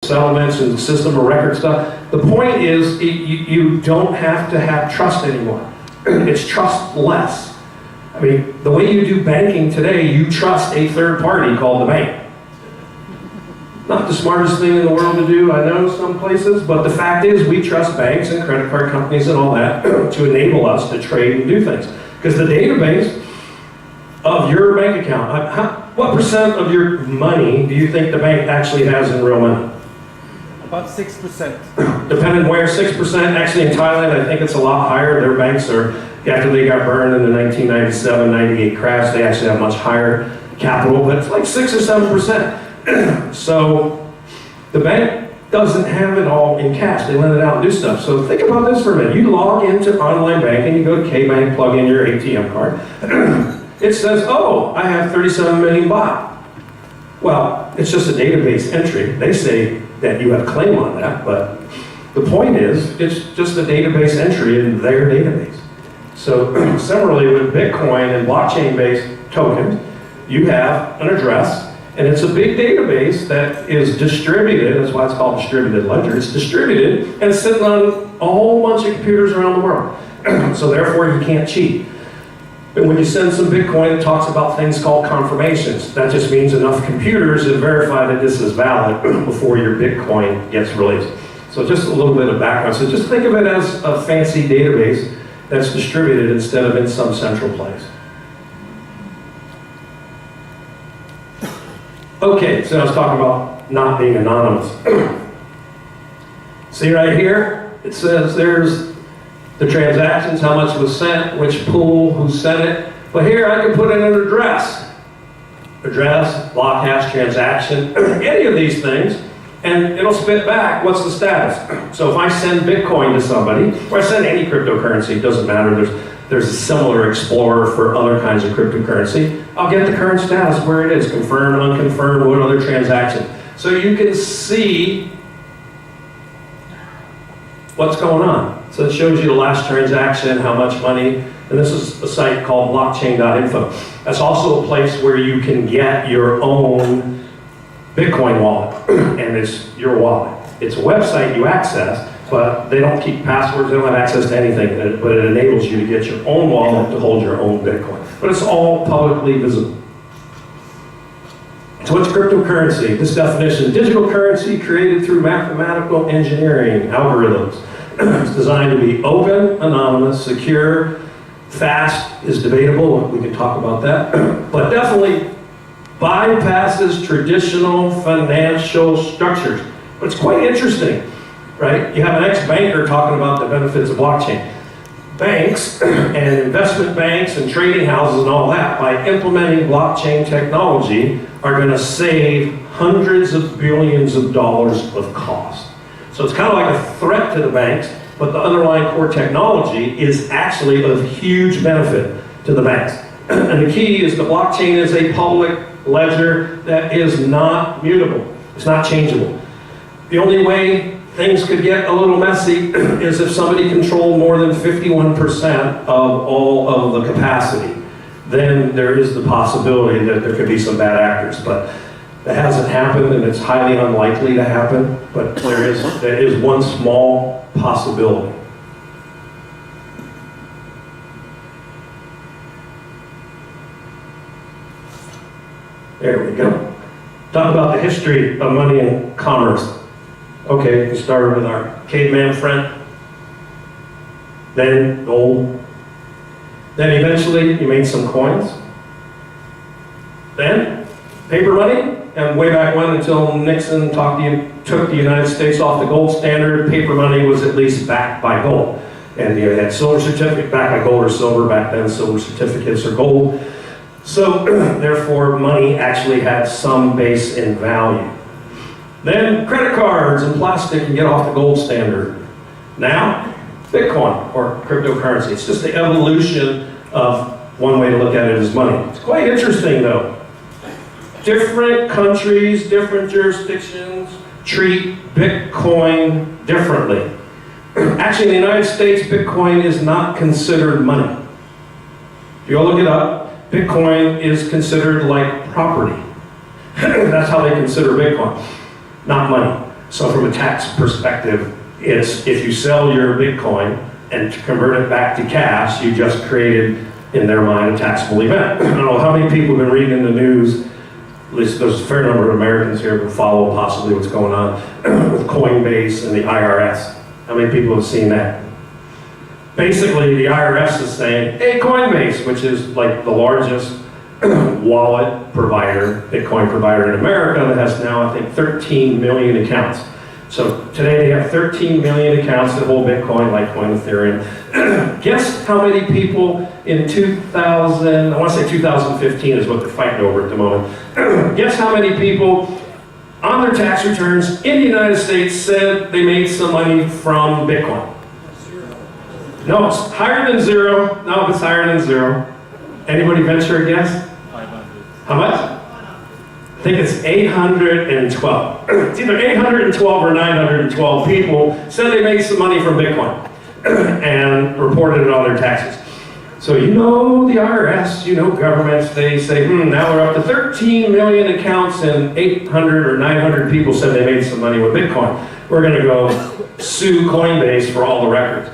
settlements and system of record stuff. The point is, you don't have to have trust anymore. It's trustless. I mean, the way you do banking today, you trust a third party called the bank. Not the smartest thing in the world to do, I know some places, but the fact is we trust banks and credit card companies and all that to enable us to trade and do things. Because the database of your bank account, what percent of your money do you think the bank actually has in real money? About 6%. Depending where, 6%. Actually in Thailand, I think it's a lot higher. Their banks are, after they got burned in the 1997-98 crash, they actually have much higher capital, but it's like 6 or 7%. So the bank doesn't have it all in cash. They lend it out and do stuff. So think about this for a minute. You log into online banking, you go to K-Bank, plug in your ATM card. It says, oh, I have 37 million baht. Well, it's just a database entry. They say that you have a claim on that, but the point is, it's just a database entry in their database. So similarly with Bitcoin and blockchain-based tokens, you have an address, and it's a big database that is distributed. That's why it's called distributed ledger. It's distributed and it's sitting on a whole bunch of computers around the world. So therefore you can't cheat. And when you send some Bitcoin, it talks about things called confirmations. That just means enough computers have verified that this is valid before your Bitcoin gets released. So just a little bit of background. So just think of it as a fancy database that's distributed instead of in some central place. Okay, so I was talking about not being anonymous. See right here, it says there's the transactions, how much was sent, which pool, who sent it. But here I can put in an address. Address, block hash, transaction, any of these things, and it'll spit back what's the status. So if I send Bitcoin to somebody, or I send any cryptocurrency, it doesn't matter, there's a similar explorer for other kinds of cryptocurrency. I'll get the current status, where it is, confirmed, unconfirmed, what other transaction. So you can see what's going on. So it shows you the last transaction, how much money, and this is a site called blockchain.info. That's also a place where you can get your own Bitcoin wallet, and it's your wallet. It's a website you access, but they don't keep passwords, they don't have access to anything, but it enables you to get your own wallet to hold your own Bitcoin. But it's all publicly visible. So what's cryptocurrency? This definition, digital currency created through mathematical engineering algorithms. It's designed to be open, anonymous, secure, fast is debatable, we can talk about that, but definitely bypasses traditional financial structures. But it's quite interesting. Right? You have an ex-banker talking about the benefits of blockchain. Banks and investment banks and trading houses and all that, by implementing blockchain technology, are going to save hundreds of billions of dollars of cost. So it's kind of like a threat to the banks, but the underlying core technology is actually of huge benefit to the banks. And the key is the blockchain is a public ledger that is not mutable. It's not changeable. The only way things could get a little messy is if somebody controlled more than 51% of all of the capacity. Then there is the possibility that there could be some bad actors, but that hasn't happened and it's highly unlikely to happen, but there is one small possibility. There we go. Talk about the history of money and commerce. Okay, we started with our caveman friend, then gold, then eventually you made some coins, then paper money, and way back when, until Nixon took the United States off the gold standard, paper money was at least backed by gold. And you had silver certificate, backed by gold or silver, back then silver certificates or gold. So therefore money actually had some base in value. Then credit cards and plastic can get off the gold standard. Now, Bitcoin or cryptocurrency. It's just the evolution of one way to look at it as money. It's quite interesting though. Different countries, different jurisdictions treat Bitcoin differently. Actually, in the United States, Bitcoin is not considered money. If you all look it up, Bitcoin is considered like property. That's how they consider Bitcoin. Not money. So from a tax perspective, it's if you sell your Bitcoin and convert it back to cash, you just created, in their mind, a taxable event. I don't know how many people have been reading in the news, at least there's a fair number of Americans here who follow possibly what's going on with Coinbase and the IRS. How many people have seen that? Basically, the IRS is saying, hey, Coinbase, which is like the largest wallet provider, Bitcoin provider in America, that has now, I think, 13 million accounts. So today they have 13 million accounts that hold Bitcoin, Litecoin, Ethereum. Guess how many people in 2000, I want to say 2015 is what they're fighting over at the moment. Guess how many people on their tax returns in the United States said they made some money from Bitcoin? No, it's higher than zero. No, it's higher than zero. Anybody venture a guess? 500. How much? I think it's 812. It's either 812 or 912 people said they made some money from Bitcoin and reported it on their taxes. So you know the IRS, you know governments, they say, now we're up to 13 million accounts and 800 or 900 people said they made some money with Bitcoin. We're going to go sue Coinbase for all the records.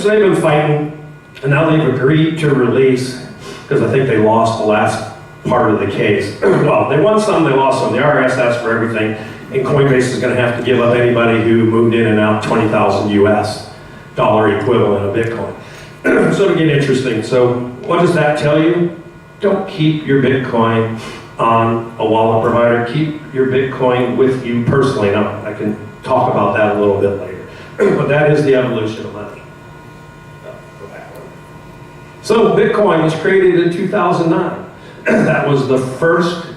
So they've been fighting, and now they've agreed to release, because I think they lost the last part of the case. Well, they won some, they lost some. The IRS asked for everything, and Coinbase is going to have to give up anybody who moved in and out 20,000 US dollar equivalent of Bitcoin. So it'll get interesting. So what does that tell you? Don't keep your Bitcoin on a wallet provider. Keep your Bitcoin with you personally. Now, I can talk about that a little bit later. But that is the evolution of money. So Bitcoin was created in 2009. That was the first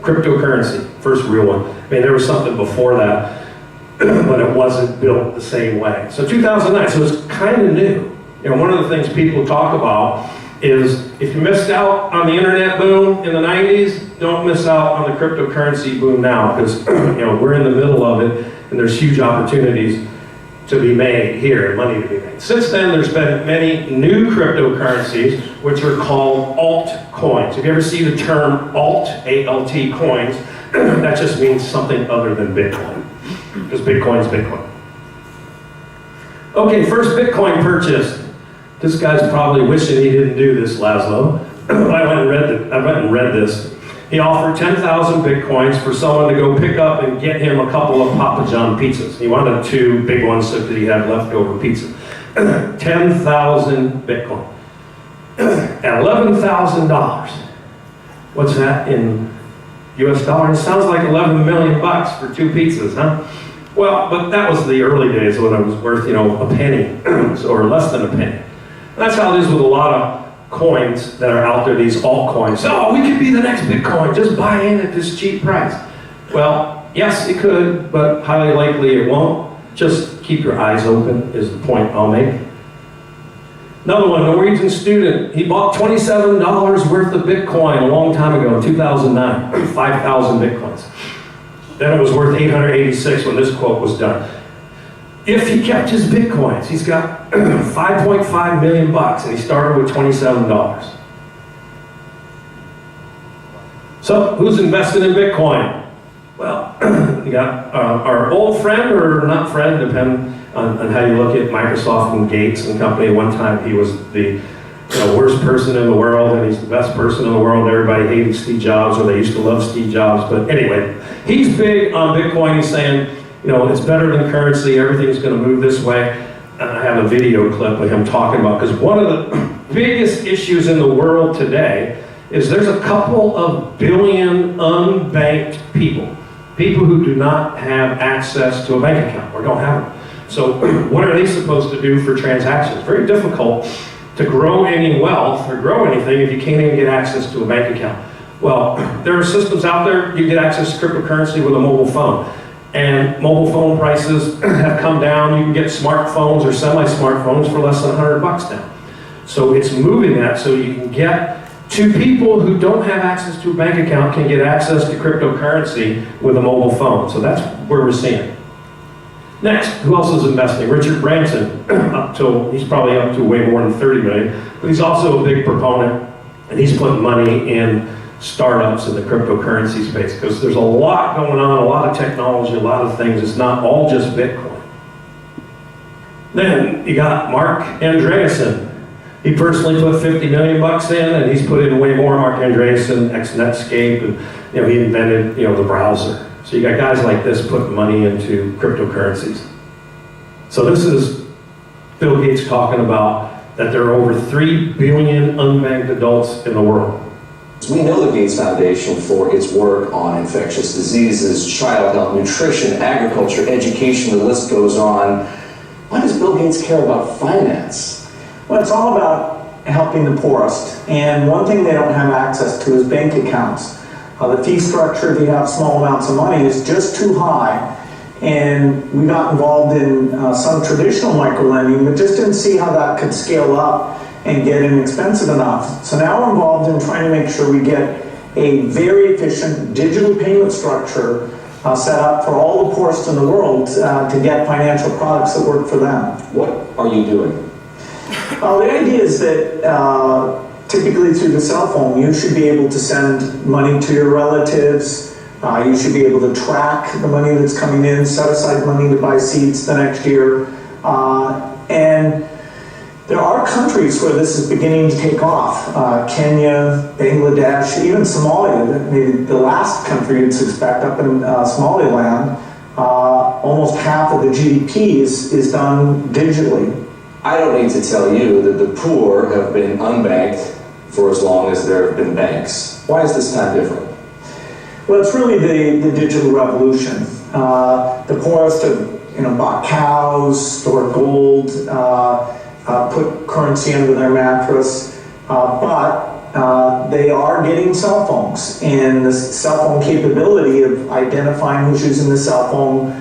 cryptocurrency, first real one. I mean, there was something before that, but it wasn't built the same way. So 2009, so it's kind of new. You know, one of the things people talk about is if you missed out on the internet boom in the 90s, don't miss out on the cryptocurrency boom now, because we're in the middle of it, and there's huge opportunities to be made here and money to be made. Since then, there's been many new cryptocurrencies, which are called altcoins. If you ever see the term alt, A-L-T coins, that just means something other than Bitcoin, because Bitcoin's Bitcoin. Okay, first Bitcoin purchase. This guy's probably wishing he didn't do this, Laszlo. I went and read this. He offered 10,000 Bitcoins for someone to go pick up and get him a couple of Papa John pizzas. He wanted 2 big ones so that he had leftover pizza. 10,000 Bitcoin. At $11,000. What's that in US dollars? It sounds like 11 million bucks for 2 pizzas, huh? Well, but that was the early days when it was worth, a penny or less than a penny. And that's how it is with a lot of coins that are out there, these altcoins. Oh, we could be the next Bitcoin, just buy in at this cheap price. Well, yes, it could, but highly likely it won't. Just keep your eyes open is the point I'll make. Another one, Norwegian student, he bought $27 worth of Bitcoin a long time ago in 2009, 5,000 Bitcoins. Then it was worth 886 when this quote was done. If he kept his Bitcoins, he's got 5.5 million bucks, and he started with $27. So, who's invested in Bitcoin? Well, you got our old friend or not friend, depending on how you look at Microsoft and Gates and company. One time he was the worst person in the world, and he's the best person in the world. Everybody hated Steve Jobs, or they used to love Steve Jobs. But anyway, he's big on Bitcoin. He's saying, it's better than currency. Everything's going to move this way. And I have a video clip of him talking about, because one of the biggest issues in the world today is there's a couple of billion unbanked people who do not have access to a bank account or don't have them. So what are they supposed to do for transactions? Very difficult to grow any wealth or grow anything if you can't even get access to a bank account. Well, there are systems out there. You get access to cryptocurrency with a mobile phone. And mobile phone prices have come down. You can get smartphones or semi-smartphones for less than $100 now. So it's moving that so you can get to people who don't have access to a bank account can get access to cryptocurrency with a mobile phone. So that's where we're seeing. Next, who else is investing? Richard Branson, he's probably up to way more than 30 million, but he's also a big proponent, and he's putting money in startups in the cryptocurrency space, because there's a lot going on, a lot of technology, a lot of things. It's not all just Bitcoin. Then you got Mark Andreessen. He personally put 50 million bucks in, and he's put in way more. Mark Andreessen, ex-Netscape, and he invented the browser. So you got guys like this putting money into cryptocurrencies. So this is Bill Gates talking about that there are over 3 billion unbanked adults in the world. We know the Gates Foundation for its work on infectious diseases, child health, nutrition, agriculture, education, the list goes on. Why does Bill Gates care about finance? Well, it's all about helping the poorest. And one thing they don't have access to is bank accounts. The fee structure, if you have small amounts of money, is just too high. And we got involved in some traditional microlending, but just didn't see how that could scale up and get inexpensive enough. So now we're involved in trying to make sure we get a very efficient digital payment structure set up for all the poorest in the world to get financial products that work for them. What are you doing? The idea is that typically through the cell phone, you should be able to send money to your relatives. You should be able to track the money that's coming in, set aside money to buy seeds the next year. And there are countries where this is beginning to take off. Kenya, Bangladesh, even Somalia, maybe the last country you'd suspect, up in Somaliland, almost half of the GDP is done digitally. I don't need to tell you that the poor have been unbanked for as long as there have been banks. Why is this time different? Well, it's really the digital revolution. The poorest have bought cows, stored gold, put currency under their mattress, but they are getting cell phones, and the cell phone capability of identifying who's using the cell phone,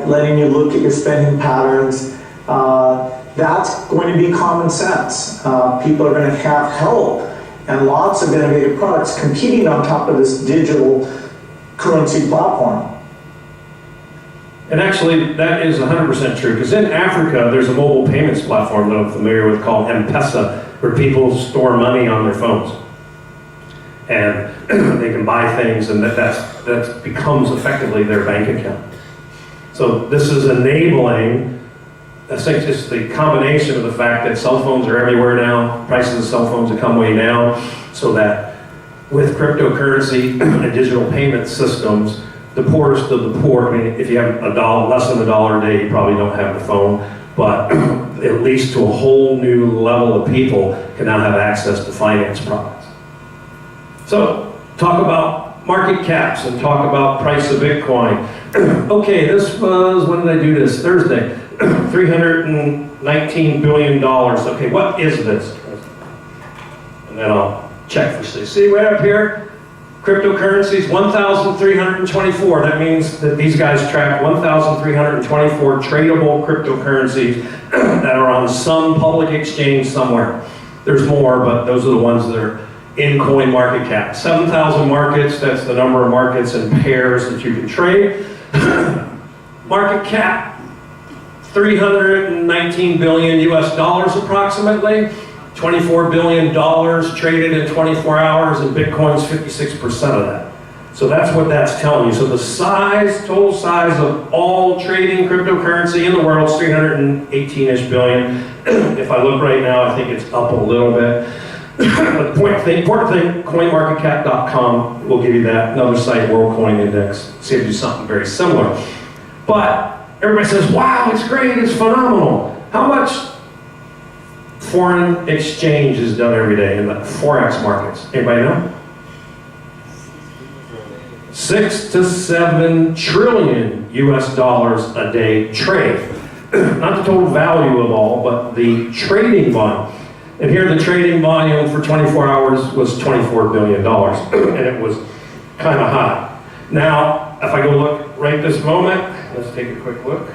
letting you look at your spending patterns, that's going to be common sense. People are going to have help and lots of innovative products competing on top of this digital currency platform. And actually, that is 100% true, because in Africa, there's a mobile payments platform that I'm familiar with called M-Pesa, where people store money on their phones. And they can buy things, and that becomes effectively their bank account. So this is enabling, I think it's the combination of the fact that cell phones are everywhere now, prices of cell phones have come way down, so that with cryptocurrency and digital payment systems, the poorest of the poor, I mean, if you have less than $1 a day, you probably don't have the phone, but at least to a whole new level of people can now have access to finance products. So, talk about market caps and talk about price of Bitcoin. Okay, this was, when did I do this? Thursday. $319 billion. Okay, what is this? And then I'll check for see way up here. Cryptocurrencies, 1,324. That means that these guys track 1,324 tradable cryptocurrencies that are on some public exchange somewhere. There's more, but those are the ones that are in coin market cap. 7,000 markets, that's the number of markets and pairs that you can trade. Market cap, 319 billion US dollars approximately. $24 billion traded in 24 hours, and Bitcoin's 56% of that. So that's what that's telling you. So the size, total size of all trading cryptocurrency in the world is 318-ish billion. If I look right now, I think it's up a little bit. But the important thing, coinmarketcap.com will give you that. Another site, World Coin Index, see if you do something very similar. But everybody says, wow, it's great, it's phenomenal. How much foreign exchange is done every day in the Forex markets? Anybody know? 6 to 7 trillion US dollars a day trade. Not the total value of all, but the trading volume. And here the trading volume for 24 hours was $24 billion, and it was kind of high. Now, if I go look right this moment, let's take a quick look.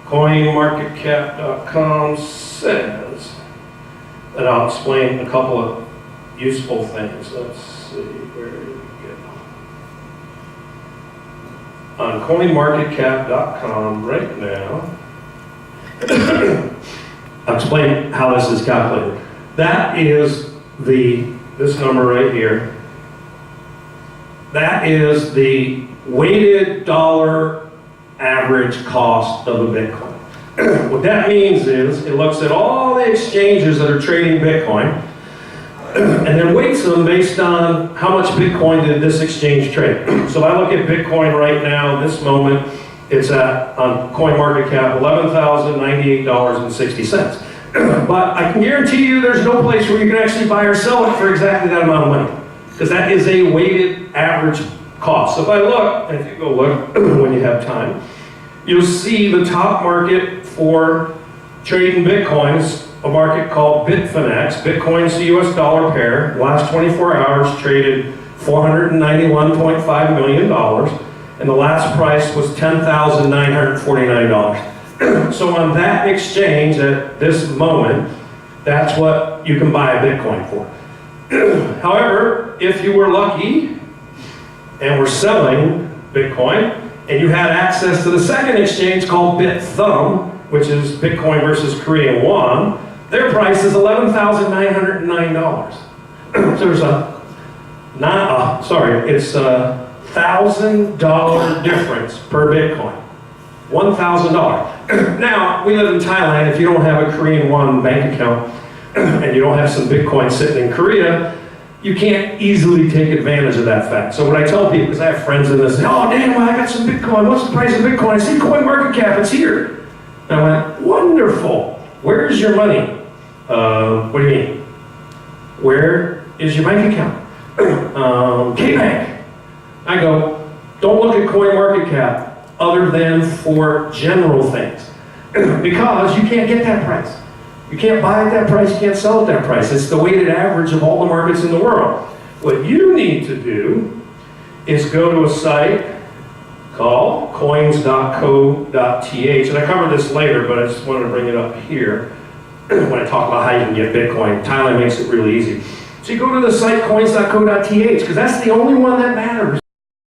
CoinMarketCap.com says that I'll explain a couple of useful things. Let's see, where did we get? On CoinMarketCap.com right now, I'll explain how this is calculated. That is this number right here. That is the weighted dollar average cost of a Bitcoin. What that means is it looks at all the exchanges that are trading Bitcoin and then weights them based on how much Bitcoin did this exchange trade. So if I look at Bitcoin right now, this moment, it's at, on CoinMarketCap, $11,098.60. But I can guarantee you there's no place where you can actually buy or sell it for exactly that amount of money, because that is a weighted average cost. So if I look, and if you go look when you have time, you'll see the top market for trading Bitcoin is a market called Bitfinex. Bitcoin's the US dollar pair. The last 24 hours traded $491.5 million, and the last price was $10,949. So on that exchange at this moment, that's what you can buy a Bitcoin for. However, if you were lucky and were selling Bitcoin, and you had access to the second exchange called BitThumb, which is Bitcoin versus Korean won, their price is $11,909. So there's it's a $1,000 difference per Bitcoin. $1,000. Now, we live in Thailand. If you don't have a Korean won bank account and you don't have some Bitcoin sitting in Korea, you can't easily take advantage of that fact. So what I tell people, because I have friends in this, oh damn, I got some Bitcoin. What's the price of Bitcoin? I see CoinMarketCap, it's here. And I went, wonderful. Where's your money? What do you mean? Where is your bank account? K-Bank. I go, don't look at CoinMarketCap other than for general things. Because you can't get that price. You can't buy at that price, you can't sell at that price. It's the weighted average of all the markets in the world. What you need to do is go to a site called coins.co.th, and I covered this later, but I just wanted to bring it up here when I talk about how you can get Bitcoin. Thailand makes it really easy. So you go to the site coins.co.th, because that's the only one that matters.